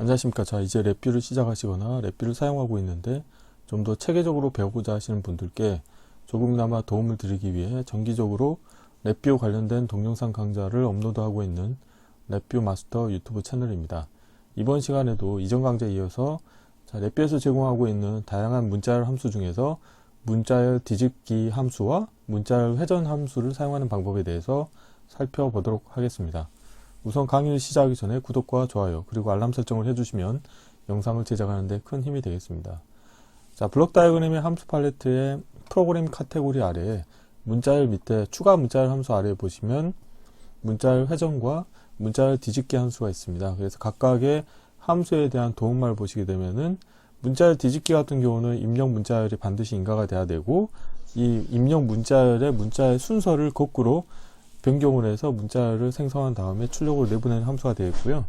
안녕하십니까. 자, 이제 랩뷰를 시작하시거나 랩뷰를 사용하고 있는데 좀 더 체계적으로 배우고자 하시는 분들께 조금이나마 도움을 드리기 위해 정기적으로 랩뷰 관련된 동영상 강좌를 업로드하고 있는 랩뷰 마스터 유튜브 채널입니다. 이번 시간에도 이전 강좌에 이어서 랩뷰에서 제공하고 있는 다양한 문자열 함수 중에서 문자열 뒤집기 함수와 문자열 회전 함수를 사용하는 방법에 대해서 살펴보도록 하겠습니다. 우선 강의를 시작하기 전에 구독과 좋아요 그리고 알람 설정을 해주시면 영상을 제작하는 데 큰 힘이 되겠습니다. 자, 블록 다이어그램의 함수 팔레트의 프로그램 카테고리 아래에 문자열 밑에 추가 문자열 함수 아래에 보시면 문자열 회전과 문자열 뒤집기 함수가 있습니다. 그래서 각각의 함수에 대한 도움말을 보시게 되면은 문자열 뒤집기 같은 경우는 입력 문자열이 반드시 인가가 돼야 되고, 이 입력 문자열의 문자의 순서를 거꾸로 변경을 해서 문자열을 생성한 다음에 출력으로 내보내는 함수가 되어 있고요.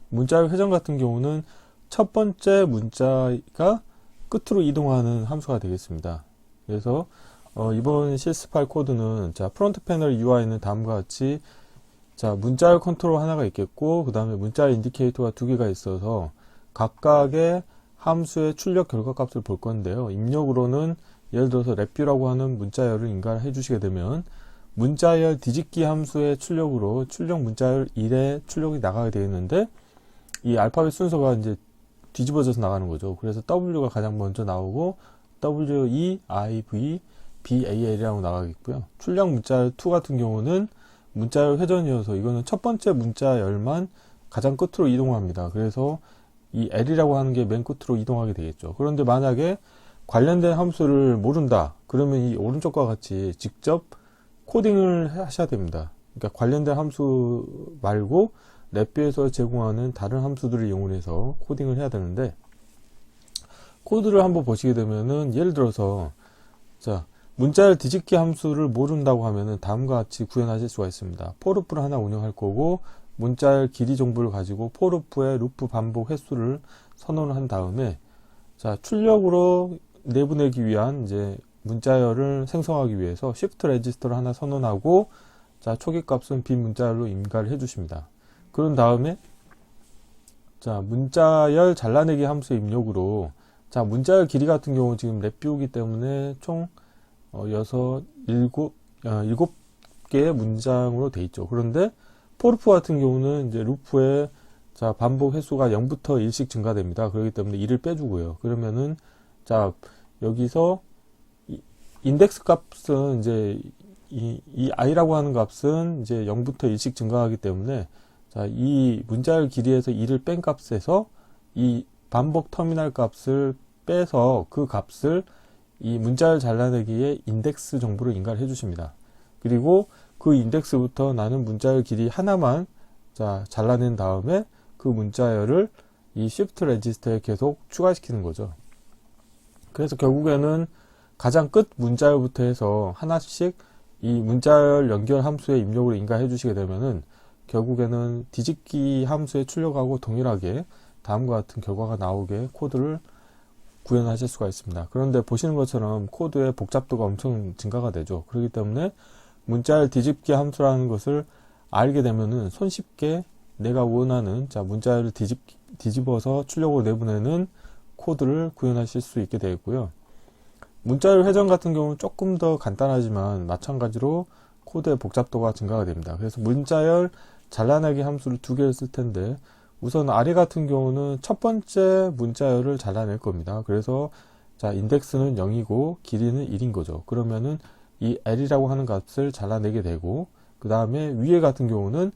문자열 회전 같은 경우는 첫 번째 문자가 끝으로 이동하는 함수가 되겠습니다. 그래서 이번 CS 파일 코드는 프론트 패널 UI는 다음과 같이 문자열 컨트롤 하나가 있겠고, 그 다음에 문자열 인디케이터가 두 개가 있어서 각각의 함수의 출력 결과 값을 볼 건데요. 입력으로는 예를 들어서 랩뷰라고 하는 문자열을 인가해 주시게 되면 문자열 뒤집기 함수의 출력으로 출력 문자열 1의 출력이 나가게 되어 있는데, 이 알파벳 순서가 이제 뒤집어져서 나가는 거죠. 그래서 W가 가장 먼저 나오고 W, I, V, B, A, L이라고 나가겠고요. 출력 문자열 2 같은 경우는 문자열 회전이어서 이거는 첫 번째 문자열만 가장 끝으로 이동합니다. 그래서 이 L이라고 하는 게 맨 끝으로 이동하게 되겠죠. 그런데 만약에 관련된 함수를 모른다, 그러면 이 오른쪽과 같이 직접 코딩을 하셔야 됩니다. 그러니까 관련된 함수 말고 랩뷰에서 제공하는 다른 함수들을 이용해서 코딩을 해야 되는데, 코드를 한번 보시게 되면은 예를 들어서 문자열 뒤집기 함수를 모른다고 하면은 다음과 같이 구현하실 수가 있습니다. 포루프를 하나 운영할 거고, 문자열 길이 정보를 가지고 포루프의 루프 반복 횟수를 선언을 한 다음에 출력으로 내보내기 위한 이제 문자열을 생성하기 위해서 shift 레지스터를 하나 선언하고 초기 값은 빈문자열로 임가를 해 주십니다. 그런 다음에 문자열 잘라내기 함수 입력으로 문자열 길이 같은 경우 지금 랩뷰이기 때문에 총 7개의 문장으로 돼 있죠. 그런데 포르프 같은 경우는 이제 루프의 반복 횟수가 0부터 1씩 증가됩니다. 그렇기 때문에 1을 빼주고요. 그러면은 여기서 인덱스 값은 이제 이 i라고 하는 값은 이제 0부터 1씩 증가하기 때문에 이 문자열 길이에서 1을 뺀 값에서 이 반복 터미널 값을 빼서 그 값을 이 문자열 잘라내기에 인덱스 정보를 인가를 해주십니다. 그리고 그 인덱스부터 나는 문자열 길이 하나만 잘라낸 다음에 그 문자열을 이 shift 레지스터에 계속 추가시키는 거죠. 그래서 결국에는 가장 끝 문자열부터 해서 하나씩 이 문자열 연결 함수의 입력으로 인가해 주시게 되면은 결국에는 뒤집기 함수의 출력하고 동일하게 다음과 같은 결과가 나오게 코드를 구현하실 수가 있습니다. 그런데 보시는 것처럼 코드의 복잡도가 엄청 증가가 되죠. 그렇기 때문에 문자열 뒤집기 함수라는 것을 알게 되면은 손쉽게 내가 원하는 문자열을 뒤집어서 출력으로 내보내는 코드를 구현하실 수 있게 되겠고요. 문자열 회전 같은 경우는 조금 더 간단하지만 마찬가지로 코드의 복잡도가 증가가 됩니다. 그래서 문자열 잘라내기 함수를 두 개를 쓸 텐데, 우선 아래 같은 경우는 첫 번째 문자열을 잘라낼 겁니다. 그래서 인덱스는 0이고 길이는 1인 거죠. 그러면은 이 L이라고 하는 값을 잘라내게 되고, 그 다음에 위에 같은 경우는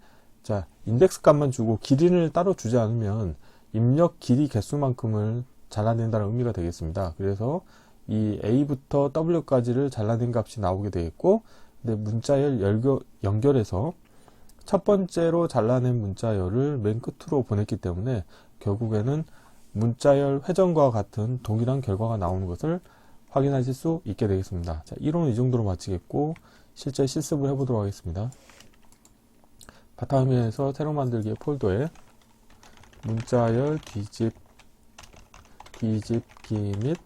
인덱스 값만 주고 길이를 따로 주지 않으면 입력 길이 개수만큼을 잘라낸다는 의미가 되겠습니다. 그래서 이 A부터 W까지를 잘라낸 값이 나오게 되겠고, 근데 문자열 연결해서 첫 번째로 잘라낸 문자열을 맨 끝으로 보냈기 때문에 결국에는 문자열 회전과 같은 동일한 결과가 나오는 것을 확인하실 수 있게 되겠습니다. 이론은 이 정도로 마치겠고, 실제 실습을 해보도록 하겠습니다. 바탕화면에서 새로 만들기의 폴더에 문자열 뒤집기 및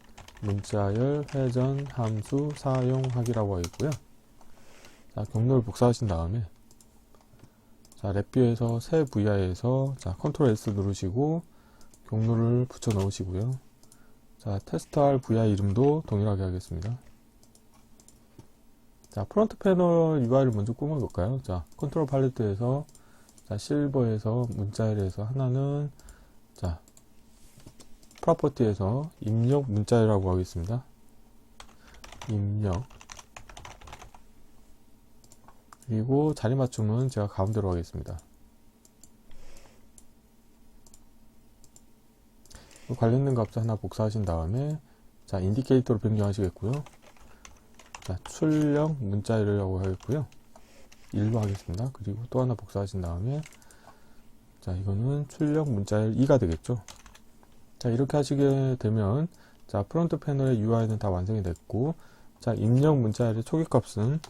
문자열 회전 함수 사용하기라고 하겠고요. 경로를 복사하신 다음에 랩뷰에서 새 VI에서 컨트롤 S 누르시고 경로를 붙여 넣으시고요. 자, 테스트할 vi 이름도 동일하게 하겠습니다. 자, 프론트 패널 UI를 먼저 꾸며 볼까요? 자, 컨트롤 팔레트에서, 자, 실버에서, 문자열에서 하나는, 자, 프로퍼티에서 입력 문자열이라고 하겠습니다. 입력. 그리고 자리 맞춤은 제가 가운데로 하겠습니다. 관련된 값을 하나 복사하신 다음에, 자, 인디케이터로 변경하시겠고요. 자, 출력 문자열이라고 하겠고요. 1로 하겠습니다. 그리고 또 하나 복사하신 다음에, 자, 이거는 출력 문자열 2가 되겠죠. 자, 이렇게 하시게 되면, 자, 프론트 패널의 UI는 다 완성이 됐고, 자, 입력 문자열의 초기값은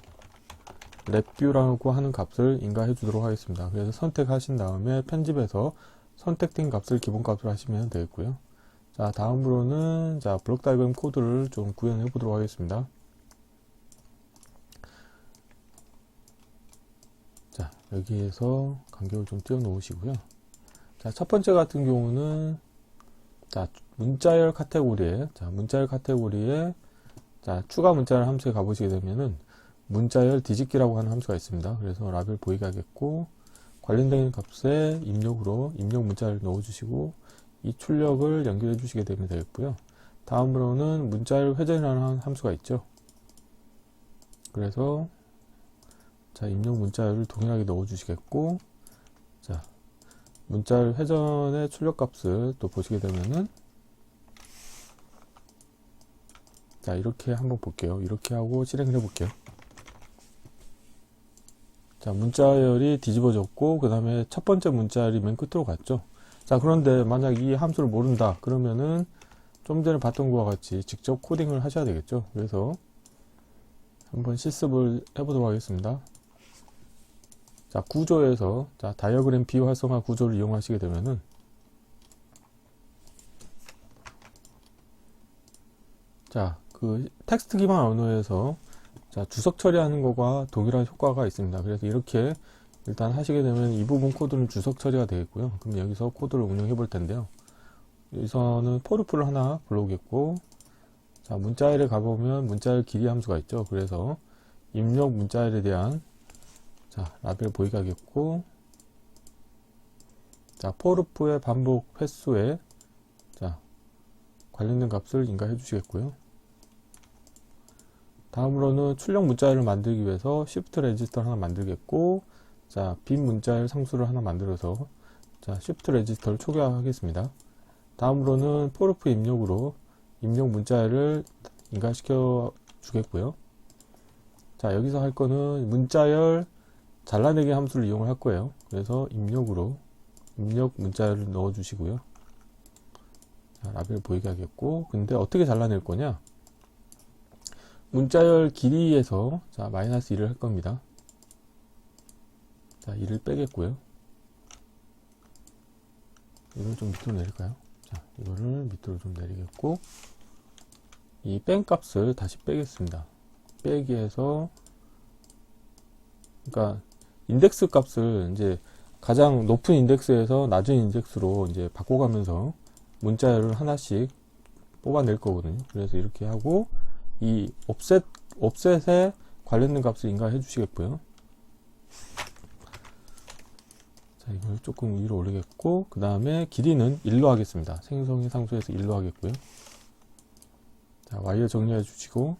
랩뷰라고 하는 값을 인가해 주도록 하겠습니다. 그래서 선택하신 다음에 편집해서 선택된 값을 기본값으로 하시면 되겠고요. 자, 다음으로는, 자, 블록 다이어그램 코드를 좀 구현해 보도록 하겠습니다. 자, 여기에서 간격을 좀 띄워 놓으시고요. 자, 첫 번째 같은 경우는, 자, 문자열 카테고리에, 자, 추가 문자열 함수에 가보시게 되면은, 문자열 뒤집기라고 하는 함수가 있습니다. 그래서 라벨 보이게 하겠고, 관련된 값에 입력으로, 입력 문자열 넣어주시고, 이 출력을 연결해 주시게 되면 되겠고요. 다음으로는 문자열 회전이라는 함수가 있죠. 그래서, 자, 입력 문자열을 동일하게 넣어 주시겠고, 자, 문자열 회전의 출력 값을 또 보시게 되면은, 자, 이렇게 한번 볼게요. 이렇게 하고 실행을 해 볼게요. 자, 문자열이 뒤집어졌고, 그 다음에 첫 번째 문자열이 맨 끝으로 갔죠. 자, 그런데 만약 이 함수를 모른다 그러면은 좀 전에 봤던 것과 같이 직접 코딩을 하셔야 되겠죠. 그래서 한번 실습을 해보도록 하겠습니다. 자, 구조에서, 자, 다이어그램 비활성화 구조를 이용하시게 되면은, 자, 그 텍스트 기반 언어에서, 자, 주석 처리하는 것과 동일한 효과가 있습니다. 그래서 이렇게 일단 하시게 되면 이 부분 코드는 주석 처리가 되겠고요. 그럼 여기서 코드를 운영해 볼 텐데요. 여기서는 포르프를 하나 불러오겠고, 자, 문자열에 가보면 문자열 길이 함수가 있죠. 그래서 입력 문자열에 대한, 자, 라벨 보이게 하겠고, 자, 포르프의 반복 횟수에, 자, 관련된 값을 인가해 주시겠고요. 다음으로는 출력 문자열을 만들기 위해서 Shift 레지스터를 하나 만들겠고, 자, 빈 문자열 상수를 하나 만들어서, 자, Shift 레지스터를 초기화하겠습니다. 다음으로는 포르프 입력으로 입력 문자열을 인가시켜 주겠고요. 자, 여기서 할 거는 문자열 잘라내기 함수를 이용을 할 거예요. 그래서 입력으로 입력 문자열을 넣어 주시고요. 자, 라벨 보이게 하겠고, 근데 어떻게 잘라낼 거냐? 문자열 길이에서, 자, 마이너스 1을 할 겁니다. 자, 1을 빼겠고요. 이걸 좀 밑으로 내릴까요? 자, 이거를 밑으로 좀 내리겠고, 이 뺀 값을 다시 빼겠습니다. 빼기해서, 그러니까 인덱스 값을 이제 가장 높은 인덱스에서 낮은 인덱스로 이제 바꿔가면서 문자열을 하나씩 뽑아낼 거거든요. 그래서 이렇게 하고, 이 옵셋에 관련된 값을 인가해 주시겠고요. 자, 이걸 조금 위로 올리겠고, 그 다음에 길이는 1로 하겠습니다. 생성의 상수에서 1로 하겠고요. 자, Y에 정리해 주시고,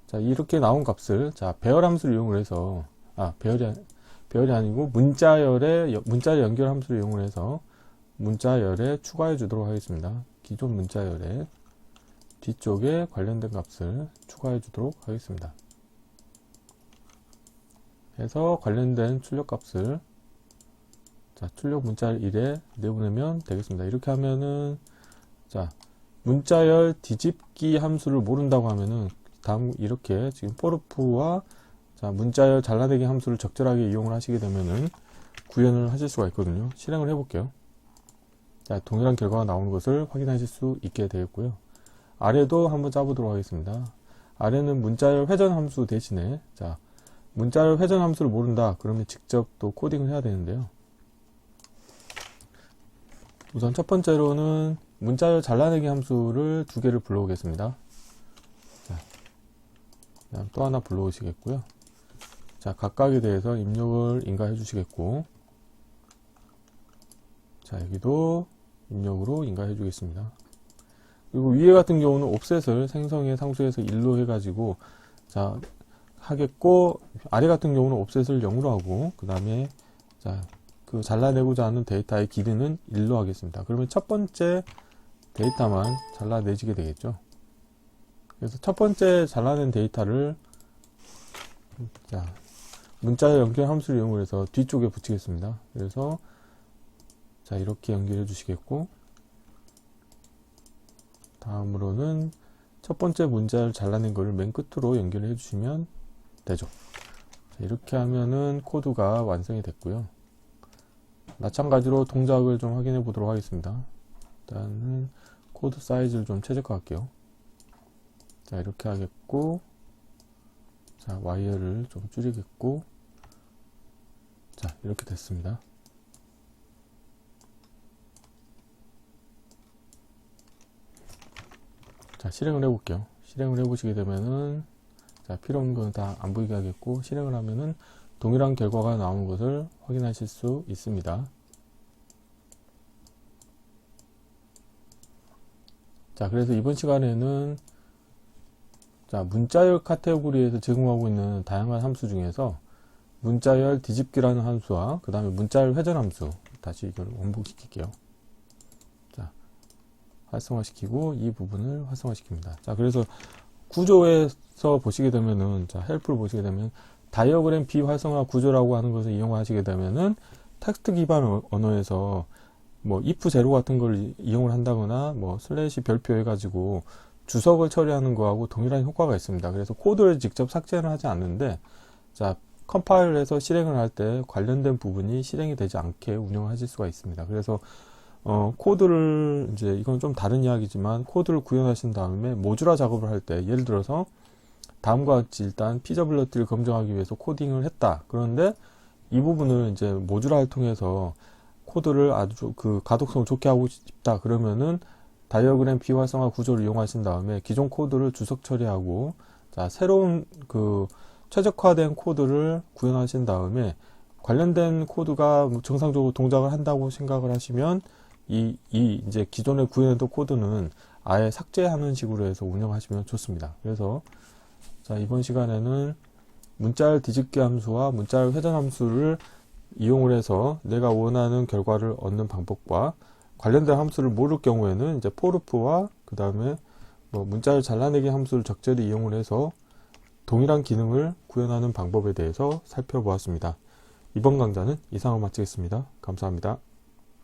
자, 이렇게 나온 값을, 자, 배열 함수를 이용을 해서, 배열이 아니고, 문자열 연결 함수를 이용을 해서, 문자열에 추가해 주도록 하겠습니다. 기존 문자열에 뒤쪽에 관련된 값을 추가해 주도록 하겠습니다. 해서 관련된 출력 값을, 자, 출력 문자열 1에 내보내면 되겠습니다. 이렇게 하면은, 자, 문자열 뒤집기 함수를 모른다고 하면은, 다음, 이렇게 지금 포르프와, 자, 문자열 잘라내기 함수를 적절하게 이용을 하시게 되면은, 구현을 하실 수가 있거든요. 실행을 해볼게요. 자, 동일한 결과가 나오는 것을 확인하실 수 있게 되겠고요. 아래도 한번 짜보도록 하겠습니다. 아래는 문자열 회전 함수 대신에, 자, 문자열 회전 함수를 모른다 그러면 직접 또 코딩을 해야 되는데요. 우선 첫 번째로는 문자열 잘라내기 함수를 두 개를 불러오겠습니다. 자, 그다음 또 하나 불러오시겠고요. 자, 각각에 대해서 입력을 인가해 주시겠고, 자, 여기도 입력으로 인가해 주겠습니다. 그리고 위에 같은 경우는 옵셋을 생성의 상수에서 1로 해가지고, 자, 하겠고, 아래 같은 경우는 옵셋을 0으로 하고, 그 다음에, 자, 그 잘라내고자 하는 데이터의 길이는 1로 하겠습니다. 그러면 첫 번째 데이터만 잘라내지게 되겠죠. 그래서 첫 번째 잘라낸 데이터를, 자, 문자열 연결 함수를 이용해서 뒤쪽에 붙이겠습니다. 그래서, 자, 이렇게 연결해 주시겠고, 다음으로는 첫 번째 문자열 잘라낸 거를 맨 끝으로 연결해 주시면 되죠. 자, 이렇게 하면은 코드가 완성이 됐고요. 마찬가지로 동작을 좀 확인해 보도록 하겠습니다. 일단은 코드 사이즈를 좀 최적화할게요. 자, 이렇게 하겠고, 자, 와이어를 좀 줄이겠고, 자, 이렇게 됐습니다. 자, 실행을 해볼게요. 실행을 해보시게 되면은, 자, 필요 없는 건 다 안 보이게 하겠고, 실행을 하면은 동일한 결과가 나오는 것을 확인하실 수 있습니다. 자, 그래서 이번 시간에는, 자, 문자열 카테고리에서 제공하고 있는 다양한 함수 중에서 문자열 뒤집기라는 함수와 그 다음에 문자열 회전 함수, 다시 이걸 원복시킬게요. 자, 활성화시키고 이 부분을 활성화시킵니다. 자, 그래서 구조에서 보시게 되면은, 자, 헬프를 보시게 되면 다이어그램 비활성화 구조라고 하는 것을 이용하시게 되면은 텍스트 기반 언어에서 뭐 if 제로 같은 걸 이용을 한다거나 뭐 슬래시 별표 해가지고 주석을 처리하는 거하고 동일한 효과가 있습니다. 그래서 코드를 직접 삭제는 하지 않는데, 자, 컴파일을 해서 실행을 할 때 관련된 부분이 실행이 되지 않게 운영하실 수가 있습니다. 그래서 코드를, 이제 이건 좀 다른 이야기지만 코드를 구현하신 다음에 모듈화 작업을 할 때, 예를 들어서 다음과 같이 일단 피저빌리티를 검증하기 위해서 코딩을 했다. 그런데 이 부분을 이제 모듈화를 통해서 코드를 아주 그 가독성을 좋게 하고 싶다. 그러면은 다이어그램 비활성화 구조를 이용하신 다음에 기존 코드를 주석 처리하고, 자, 새로운 그 최적화된 코드를 구현하신 다음에 관련된 코드가 정상적으로 동작을 한다고 생각을 하시면 이제 기존에 구현했던 코드는 아예 삭제하는 식으로 해서 운영하시면 좋습니다. 그래서, 자, 이번 시간에는 문자열 뒤집기 함수와 문자열 회전 함수를 이용을 해서 내가 원하는 결과를 얻는 방법과 관련된 함수를 모를 경우에는 이제 forLoop와 그 다음에 뭐 문자열 잘라내기 함수를 적절히 이용을 해서 동일한 기능을 구현하는 방법에 대해서 살펴보았습니다. 이번 강좌는 이상으로 마치겠습니다. 감사합니다.